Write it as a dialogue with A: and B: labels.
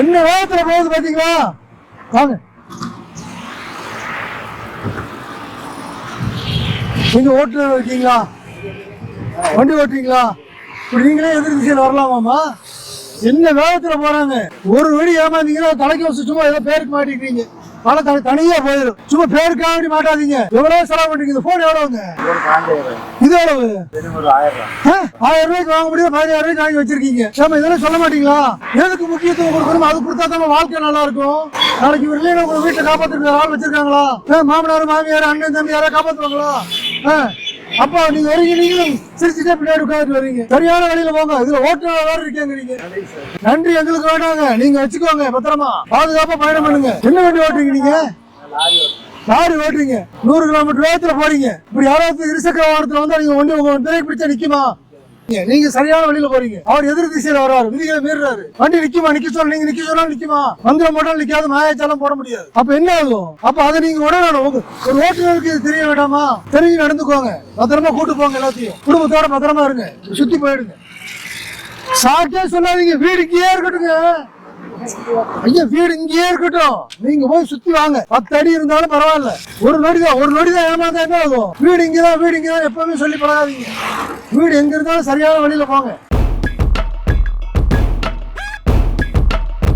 A: என்ன வேகத்துல போகுது பாத்தீங்களா? வாங்க, நீங்க ஓட்டுநர் இருக்கீங்களா? வண்டி ஓட்டுறீங்களா? இப்படி நீங்களே எதிர் திசையில் வரலாமாமா? என்ன வேகத்துல போறாங்க. ஒரு வழி ஏமாந்தீங்கன்னா தலைக்கு வச்சு சும்மா ஏதோ பேருக்கு மாட்டிக்கிறீங்க. பல தனியா போயிடும். சும்மா பேருக்காக வேண்டி மாட்டாதீங்க. எவ்வளவு செலவு பண்றீங்க? போன் எவ்வளவுங்க? இது எவ்வளவு? 1000 ரூபாய்க்கு வாங்க முடியும், 15000 ரூபாய்க்கு வாங்கி வச்சிருக்கீங்க. ஏமா இதெல்லாம் சொல்ல மாட்டீங்களா? எதுக்கு முக்கியத்துவம் கொடுக்கணும்? அது கொடுத்தா தான் வாழ்க்கை நல்லா இருக்கும். நாளைக்கு ஒரு இல்லைன்னா உங்க வீட்டுல காப்பாத்துற ஆள் வச்சிருக்காங்களா? மாமனார் மாமியார் அண்ணன் தம்பி யாராவது காப்பாத்துவாங்களா? அப்பா நீங்க வரீங்க, நீங்களும் சிரிச்சுட்டே பின்னாடி உட்காந்துட்டு வரீங்க. சரியான வழியில போங்க. இதுல ஓட்டுநர் வேற இருக்கீங்க நீங்க. நன்றி எங்களுக்கு வேண்டாங்க, நீங்க வச்சுக்கோங்க. பத்திரமா பாதுகாப்பா பயணம் பண்ணுங்க. என்ன வண்டி ஓட்டுறீங்க நீங்க? லாரி ஓட்டுறீங்க. 100 கிலோமீட்டர் வேகத்துல போறீங்க. இப்படி யாராவது இருசக்கர வாகனத்துல வந்து நீங்க வண்டி உங்க பிரேக் பிடிச்சா நிக்குமா? நீங்க சரியான வழியில போறீங்க, அவர் எதிர் திசையில வர்றாரு, விதிகளை மீறாரு. வண்டி நிக்குமா? நிக்க சொல்ல நீங்க நிக்க சொன்னா நிக்குமா? மந்திரம் போட்டாலும் நிக்காது, மாயாச்சாலும் போட முடியாது. அப்ப என்ன ஆகும்? அப்ப அதை நீங்க உடனே ஒரு ஓட்டுநருக்கு தெரிய வேண்டாமா? தெரிஞ்சு நடந்துக்கோங்க. பத்திரமா கூட்டு போங்க. எல்லாத்தையும் குடும்பத்தோட பத்திரமா இருங்க. சுத்தி போயிடுங்க. சாக்கே சொல்லாதீங்க. வீடு இங்கேயே இருக்கட்டுங்க. ஐயா வீடு இங்கேயே இருக்கட்டும். நீங்க போய் சுத்தி வாங்க. 10 அடி இருந்தாலும் பரவாயில்ல. ஒரு நொடிதான் ஏமாந்தா என்ன ஆகும்? வீடு இங்கதான் எப்பவுமே சொல்லி பழகாதீங்க. வீடு எங்க இருந்தாலும் சரியான வழியில போங்க.